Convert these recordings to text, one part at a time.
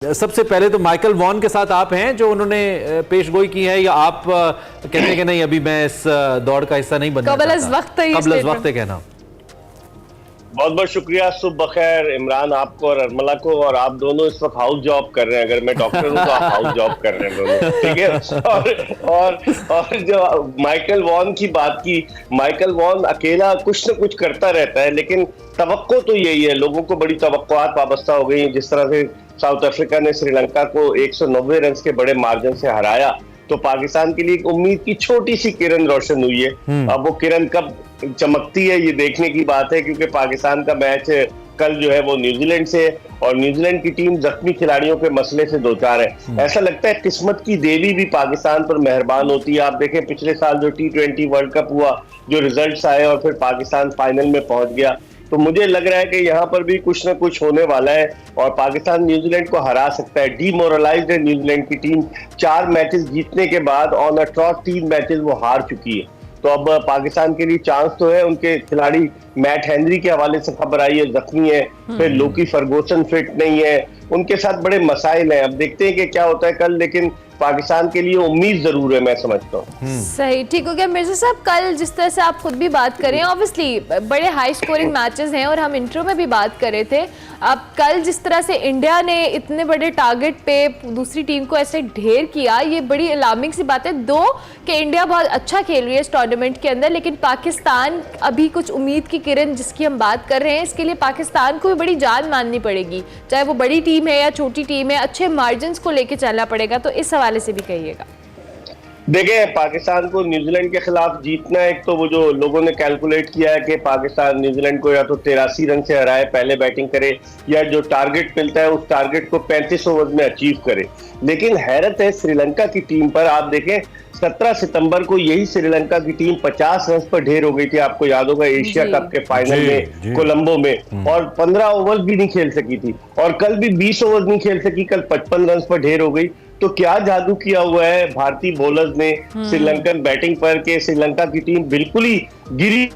सबसे पहले तो माइकल वॉन के साथ आप हैं जो उन्होंने पेशगोई की है, या आप कहते हैं कि नहीं अभी मैं इस दौड़ का हिस्सा नहीं बनना चाहता? कबल वक्त है कहना। बहुत बहुत शुक्रिया। सुबह बखैर इमरान आपको और अरमला को। और आप दोनों इस वक्त हाउस जॉब कर रहे हैं, अगर मैं डॉक्टर हूं तो आप हाउस जॉब कर रहे हैं दोनों, ठीक है। और जो माइकल वॉन की बात की, माइकल वॉन अकेला कुछ न कुछ करता रहता है, लेकिन तवक्को तो यही है, लोगों को बड़ी तवक्कुआत वाबस्ता हो गई। जिस तरह से साउथ अफ्रीका ने श्रीलंका को 190 रन के बड़े मार्जिन से हराया, तो पाकिस्तान के लिए एक उम्मीद की छोटी सी किरण रोशन हुई है। अब वो किरण कब चमकती है ये देखने की बात है, क्योंकि पाकिस्तान का मैच कल जो है वो न्यूजीलैंड से, और न्यूजीलैंड की टीम जख्मी खिलाड़ियों के मसले से दो चार है। ऐसा लगता है किस्मत की देवी भी पाकिस्तान पर मेहरबान होती है। आप देखें पिछले साल जो T20 वर्ल्ड कप हुआ, जो रिजल्ट्स आए और फिर पाकिस्तान फाइनल में पहुंच गया, तो मुझे लग रहा है कि यहाँ पर भी कुछ ना कुछ होने वाला है और पाकिस्तान न्यूजीलैंड को हरा सकता है। डीमोरलाइज्ड है न्यूजीलैंड की टीम, 4 मैचेस जीतने के बाद ऑन अ ट्रॉट 3 मैचेस वो हार चुकी है। तो अब पाकिस्तान के लिए चांस तो है। उनके खिलाड़ी मैट हेनरी के हवाले से खबर आई है जख्मी है, फिर लोकी फर्गूसन फिट नहीं है, उनके साथ बड़े मसाइल हैं। अब देखते हैं कि क्या होता है कल, लेकिन पाकिस्तान के लिए उम्मीद जरूर है, मैं समझता हूँ। सही, ठीक हो गया मिर्जा साहब। कल जिस तरह से आप खुद भी बात करें, ऑब्वियसली बड़े हाई स्कोरिंग मैचेस हैं और हम इंट्रो में भी बात कर रहे थे। अब कल जिस तरह से इंडिया ने इतने बड़े टारगेट पे दूसरी टीम को ऐसे ढेर किया, ये बड़ी अलार्मिंग सी बात है। दो कि इंडिया बहुत अच्छा खेल रही है इस टूर्नामेंट के अंदर, लेकिन पाकिस्तान अभी कुछ उम्मीद की किरण जिसकी हम बात कर रहे हैं, इसके लिए पाकिस्तान को भी बड़ी जान माननी पड़ेगी, चाहे वो बड़ी टीम है या छोटी टीम है, अच्छे मार्जिन को लेके चलना पड़ेगा। तो इस हवाले से भी कहिएगा। देखिए, पाकिस्तान को न्यूजीलैंड के खिलाफ जीतना, एक तो वो जो लोगों ने कैलकुलेट किया है कि पाकिस्तान न्यूजीलैंड को या तो 83 रन से हराए, पहले बैटिंग करे, या जो टारगेट मिलता है उस टारगेट को 35 ओवर में अचीव करे। लेकिन हैरत है श्रीलंका की टीम पर। आप देखें 17 सितंबर को यही श्रीलंका की टीम 50 रन पर ढेर हो गई थी, आपको याद होगा, एशिया कप के फाइनल में कोलंबो में, और 15 ओवर भी नहीं खेल सकी थी। और कल भी 20 ओवर नहीं खेल सकी, कल 55 रन पर ढेर हो गई। तो क्या जादू किया हुआ है भारतीय बॉलर्स ने श्रीलंकन बैटिंग पर कि श्रीलंका की टीम बिल्कुल ही गिरी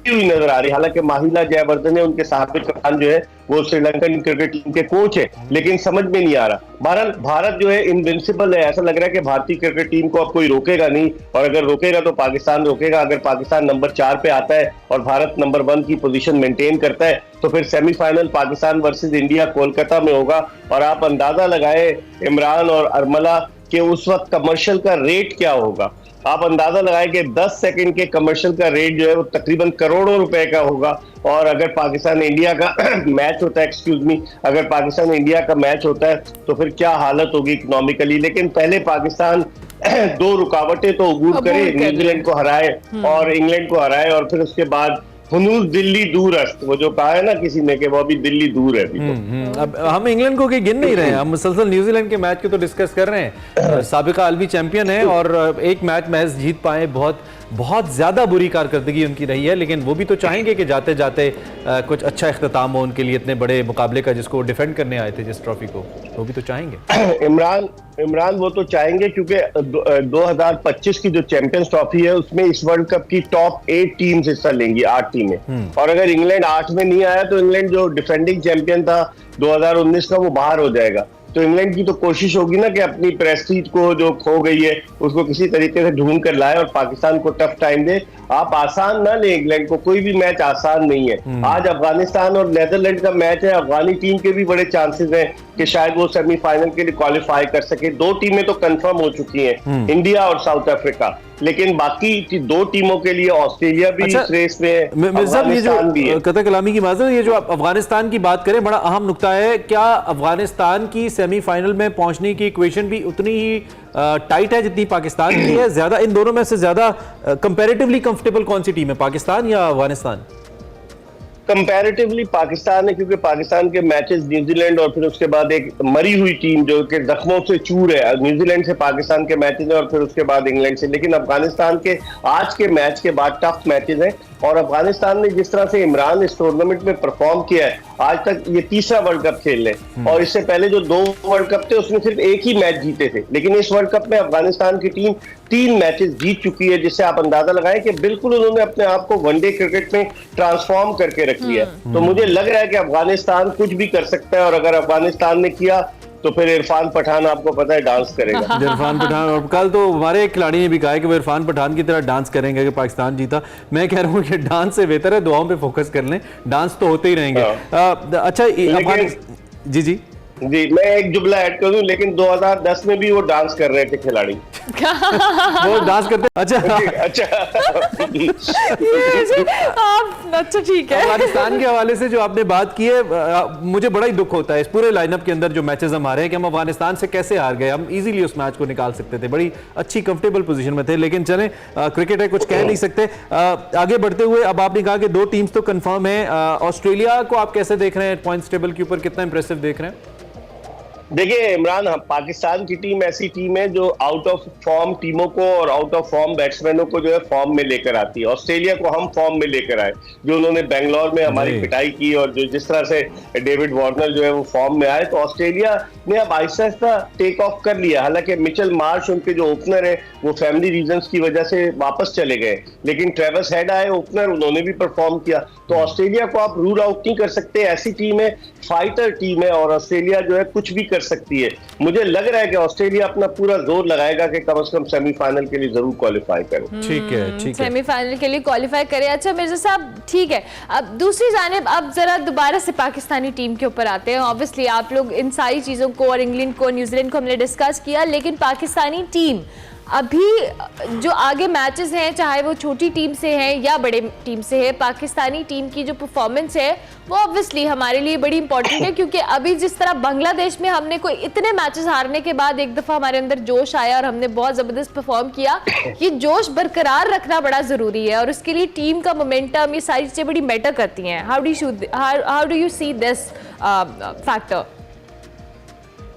हुई नजर आ रही। हालांकि माहिला जयवर्धने उनके साबिक कप्तान जो है वो श्रीलंकन क्रिकेट टीम के कोच है, लेकिन समझ में नहीं आ रहा। भारत जो है इनविंसिबल है। ऐसा लग रहा है कि भारतीय क्रिकेट टीम को अब कोई रोकेगा नहीं, और अगर रोकेगा तो पाकिस्तान रोकेगा। अगर पाकिस्तान नंबर 4 पे आता है और भारत नंबर 1 की पोजीशन मेंटेन करता है, तो फिर semifinal Pakistan versus India Kolkata में होगा। और आप अंदाजा लगाए इमरान और अरमला के उस वक्त कमर्शियल का रेट क्या होगा। आप अंदाजा लगाएं कि 10 सेकंड के कमर्शियल का रेट जो है वो तकरीबन करोड़ों रुपए का होगा। और अगर पाकिस्तान इंडिया का मैच होता है, अगर पाकिस्तान इंडिया का मैच होता है तो फिर क्या हालत होगी इकोनॉमिकली। लेकिन पहले पाकिस्तान 2 रुकावटें तो अबूर करे, न्यूजीलैंड को हराए और इंग्लैंड को हराए, और फिर उसके बाद हुनूस दिल्ली दूरस्त, वो जो कहा है ना किसी ने कि वो अभी दिल्ली दूर है अभी। अब हम इंग्लैंड को गिन नहीं रहे हैं, हम मुसलसल न्यूजीलैंड के मैच के तो डिस्कस कर रहे हैं। साबिका आलमी चैंपियन है और एक मैच महज जीत पाए, बहुत ज्यादा बुरी कारकर्दगी उनकी रही है, लेकिन वो भी तो चाहेंगे कि जाते जाते कुछ अच्छा इख्तिताम हो उनके लिए इतने बड़े मुकाबले का, जिसको डिफेंड करने आए थे जिस ट्रॉफी को, वो भी तो चाहेंगे। इमरान वो तो चाहेंगे, क्योंकि 2025 की जो चैंपियंस ट्रॉफी है उसमें इस वर्ल्ड कप की टॉप 8 टीम्स हिस्सा लेंगी, 8 टीमें। और अगर इंग्लैंड 8 में नहीं आया तो इंग्लैंड जो डिफेंडिंग चैंपियन था 2019 का, वो बाहर हो जाएगा। तो इंग्लैंड की तो कोशिश होगी ना कि अपनी प्रेस्टीज को जो खो गई है उसको किसी तरीके से ढूंढ कर लाए और पाकिस्तान को टफ टाइम दे। आप आसान ना ले इंग्लैंड को, कोई भी मैच आसान नहीं है। आज अफगानिस्तान और नेदरलैंड का मैच है। अफगानी टीम के भी बड़े चांसेस हैं कि शायद वो सेमीफाइनल के लिए क्वालिफाई कर सके। 2 टीमें तो कंफर्म हो चुकी हैं, इंडिया और साउथ अफ्रीका, लेकिन बाकी 2 टीमों के लिए ऑस्ट्रेलिया भी इस रेस में, अफगानिस्तान भी है। कतई कलामी की माज़रत, ये जो आप अफगानिस्तान की बात करें, बड़ा अहम नुकता है। क्या अफगानिस्तान की सेमीफाइनल में पहुंचने की इक्वेशन भी उतनी ही टाइट है जितनी पाकिस्तान की है? ज्यादा, इन दोनों में से ज्यादा कंपैरेटिवली कंफर्टेबल कौन सी टीम है, पाकिस्तान या अफगानिस्तान? कंपैरेटिवली पाकिस्तान है, क्योंकि पाकिस्तान के मैचेस न्यूजीलैंड और फिर उसके बाद एक मरी हुई टीम जो कि जख्मों से चूर है, न्यूजीलैंड से पाकिस्तान के मैचेस हैं, और फिर उसके बाद इंग्लैंड से। लेकिन अफगानिस्तान के आज के मैच के बाद टफ मैचेस हैं, और अफगानिस्तान ने जिस तरह से इमरान इस टूर्नामेंट में परफॉर्म किया है, आज तक ये 3रा वर्ल्ड कप खेल रहे, और इससे पहले जो 2 वर्ल्ड कप थे उसमें सिर्फ एक ही मैच जीते थे। लेकिन इस वर्ल्ड कप में अफगानिस्तान की टीम 3 मैचेस जीत चुकी है, जिससे आप अंदाजा लगाएं कि बिल्कुल उन्होंने अपने आप को वनडे क्रिकेट में ट्रांसफॉर्म करके रख लिया है। तो मुझे लग रहा है कि अफगानिस्तान कुछ भी कर सकता है, और अगर अफगानिस्तान ने किया तो फिर इरफान पठान आपको पता है डांस करेगा। इरफान पठान, और कल तो हमारे एक खिलाड़ी ने भी कहा है कि वो इरफान पठान की तरह डांस करेंगे अगर पाकिस्तान जीता। मैं कह रहा हूँ कि डांस से बेहतर है दुआओं पे फोकस कर लें, डांस तो होते ही रहेंगे। अच्छा जी, मैं एक जुमला ऐड कर दूं, लेकिन 2010 में भी वो डांस कर रहे थे खिलाड़ी। वो डांस करते। अच्छा अच्छा ठीक है। अफगानिस्तान के हवाले से जो आपने बात की है, मुझे बड़ा ही दुख होता है इस पूरे लाइनअप के अंदर जो मैचेस हम हारे हैं कि हम अफगानिस्तान से कैसे हार गए। हम इजीली उस मैच को निकाल सकते थे, बड़ी अच्छी कंफर्टेबल पोजीशन में थे, लेकिन चलें क्रिकेट है, कुछ कह नहीं सकते। आगे बढ़ते हुए अब आपने कहा कि 2 टीम्स तो कंफर्म है। ऑस्ट्रेलिया को आप कैसे देख रहे हैं पॉइंट्स टेबल के ऊपर, कितना इंप्रेसिव देख रहे हैं? देखिए इमरान, पाकिस्तान की टीम ऐसी टीम है जो आउट ऑफ फॉर्म टीमों को और आउट ऑफ फॉर्म बैट्समैनों को जो है फॉर्म में लेकर आती है। ऑस्ट्रेलिया को हम फॉर्म में लेकर आए, जो उन्होंने बेंगलोर में हमारी पिटाई की, और जो जिस तरह से डेविड वार्नर जो है वो फॉर्म में आए, तो ऑस्ट्रेलिया ने अब आहिस्ता आहिस्ता टेक ऑफ कर लिया। हालांकि मिचेल मार्श उनके जो ओपनर है वो फैमिली रीजंस की वजह से वापस चले गए, लेकिन ट्रेविस हेड आए ओपनर, उन्होंने भी परफॉर्म किया। तो ऑस्ट्रेलिया को आप रूल आउट नहीं कर सकते, ऐसी टीम है, फाइटर टीम है, और ऑस्ट्रेलिया जो है कुछ भी कर सकती है। मुझे लग रहा है कि ऑस्ट्रेलिया अपना पूरा जोर लगाएगा कि कम से कम सेमीफाइनल के लिए जरूर क्वालिफाई करे। ठीक है, सेमीफाइनल के लिए क्वालिफाई करे। अच्छा मिर्जा साहब, ठीक है, अब दूसरी जानिब अब जरा दोबारा से पाकिस्तानी टीम के ऊपर आते हैं। ऑब्वियसली आप लोग इन सारी चीजों को और इंग्लैंड को, न्यूजीलैंड को हमने डिस्कस किया, लेकिन पाकिस्तानी टीम अभी जो आगे मैचेस हैं, चाहे वो छोटी टीम से हैं या बड़े टीम से है, पाकिस्तानी टीम की जो परफॉर्मेंस है वो ऑब्वियसली हमारे लिए बड़ी इंपॉर्टेंट है, क्योंकि अभी जिस तरह बांग्लादेश में हमने कोई इतने मैचेस हारने के बाद एक दफा हमारे अंदर जोश आया और हमने बहुत जबरदस्त परफॉर्म किया, ये जोश बरकरार रखना बड़ा जरूरी है, और उसके लिए टीम का मोमेंटम, ये सारी चीजें बड़ी मैटर करती हैं। How do you see this factor?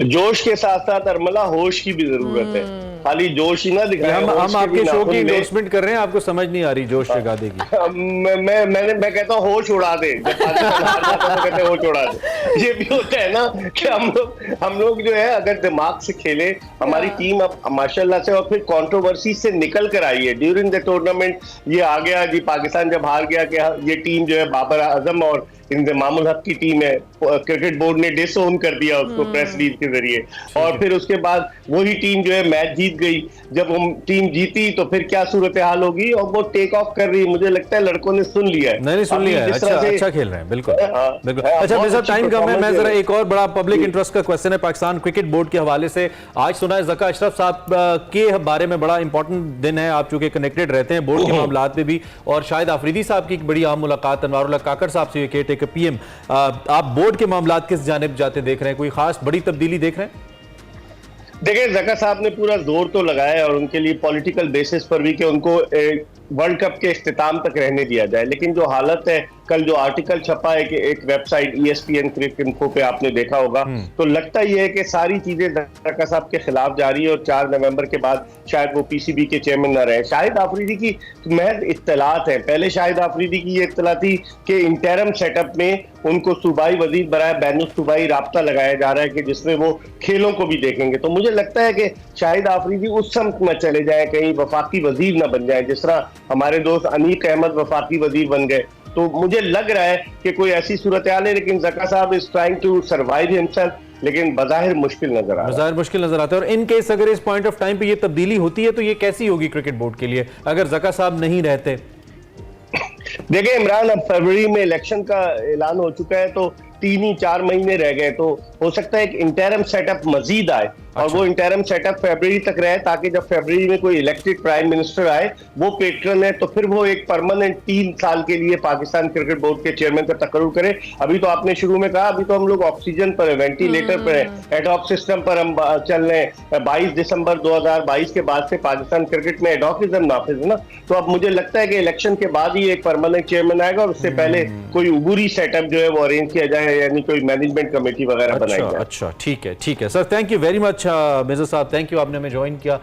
जोश के साथ साथ अरमला होश की भी जरूरत है, खाली जोश ही ना दिखाएं। हम आपके शो की एंडोर्समेंट कर रहे हैं, आपको समझ नहीं आ रही जोश जगा देगी। मैं कहता हूँ होश उड़ा दे, जब पाकिस्तान हार जाता है तो कहते हैं होश उड़ा दे। ये भी होता है ना कि हम लोग जो है अगर दिमाग से खेले, हमारी टीम अब माशाल्लाह से और फिर कंट्रोवर्सी से निकल कर आई है ड्यूरिंग द टूर्नामेंट। ये आ गया जी, पाकिस्तान जब हार गया कि ये टीम जो है बाबर आजम और इंतजामुल हक की टीम है, क्रिकेट बोर्ड ने डिसओन कर दिया उसको प्रेस रिलीज के जरिए, और फिर उसके बाद वही टीम जो है मैच जीत गई। जब हम टीम जीती तो फिर क्या सूरत हाल होगी, और वो टेक ऑफ कर रही है। मुझे लगता है लड़कों ने सुन लिया है। नहीं सुन लिया है, अच्छा खेल रहे हैं, बिल्कुल बिल्कुल। अच्छा मेरे साथ टाइम कम है, मैं जरा एक और बड़ा पब्लिक इंटरेस्ट का क्वेश्चन है पाकिस्तान क्रिकेट बोर्ड के हवाले से। आज सुना है ज़का अशरफ साहब के बारे में, बड़ा इंपॉर्टेंट दिन है, आप चूंकि कनेक्टेड रहते हैं बोर्ड के मामलात में भी, और शायद आफरीदी साहब की बड़ी अहम मुलाकात अनवारुल्लाह काकड़ साहब से, केयर टेकर पीएम। आप बोर्ड के मामलात किस जानिब जाते देख रहे हैं, कोई खास बड़ी तब्दीली देख रहे हैं? देखिए ज़का साहब ने पूरा जोर तो लगाया, और उनके लिए पॉलिटिकल बेसिस पर भी कि उनको वर्ल्ड कप के इख्तिताम तक रहने दिया जाए, लेकिन जो हालत है, कल जो आर्टिकल छपा है कि एक वेबसाइट ESPN क्रिकेट इन्फो पे आपने देखा होगा, तो लगता ये है कि सारी चीजें ज़का साहब के खिलाफ जा रही है, और 4 नवंबर के बाद शायद वो PCB के चेयरमैन न रहे। शाहिद आफरीदी की महज इत्तलात है, पहले शाहिद आफरीदी की ये इत्तला थी कि इंटरम सेटअप में उनको सूबाई वजीर बराए बैनुल सूबाई राब्ता लगाया जा रहा है कि जिसमें वो खेलों को भी देखेंगे। तो मुझे लगता है कि शाहिद आफरीदी उस समत में चले जाए, कहीं वफाकी वजीर न बन जाए, जिस तरह हमारे दोस्त अनीक अहमद वफाकी वजीर बन गए। तो मुझे लग रहा है कि कोई ऐसी सूरत हाल है, लेकिन ज़का साहब is trying to survive himself, लेकिन बज़ाहिर मुश्किल नजर आता है। और इन केस अगर इस पॉइंट ऑफ टाइम पे ये तब्दीली होती है तो ये कैसी होगी क्रिकेट बोर्ड के लिए अगर ज़का साहब नहीं रहते? देखिए इमरान, अब फरवरी में इलेक्शन का ऐलान हो चुका है, तो 3 ही 4 महीने रह गए, तो हो सकता है एक इंटरम सेटअप मजीद आए, और वो इंटरम सेटअप फरवरी तक रहे, ताकि जब फरवरी में कोई इलेक्टेड प्राइम मिनिस्टर आए, वो पेट्रन है, तो फिर वो एक परमानेंट 3 साल के लिए पाकिस्तान क्रिकेट बोर्ड के चेयरमैन का तकर्रुर करे। अभी तो आपने शुरू में कहा, अभी तो हम लोग ऑक्सीजन पर है, वेंटिलेटर पर है, एडॉक सिस्टम पर हम चल रहे हैं। 22 दिसंबर 2022 के बाद से पाकिस्तान क्रिकेट में एडॉकिज्म नाफिज है ना, तो अब मुझे लगता है कि इलेक्शन के बाद ही एक परमानेंट चेयरमैन आएगा, और उससे पहले कोई उबूरी सेटअप जो है वो अरेंज किया जाए, यानी कोई मैनेजमेंट कमेटी वगैरह बनाई जाए। अच्छा ठीक है sir, thank you very much Mirza साहब, थैंक यू, आपने हमें ज्वाइन किया।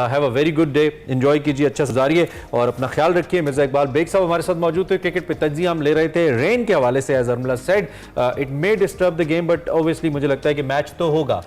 Have a very good day, enjoy कीजिए, अच्छा गुजारिए और अपना ख्याल रखिए। मिर्जा इकबाल बेग साहब हमारे साथ मौजूद थे, क्रिकेट पे तज्जिया हम ले रहे थे रेन के हवाले से। एज अरमला said, it may disturb the game, but obviously मुझे लगता है कि मैच तो होगा।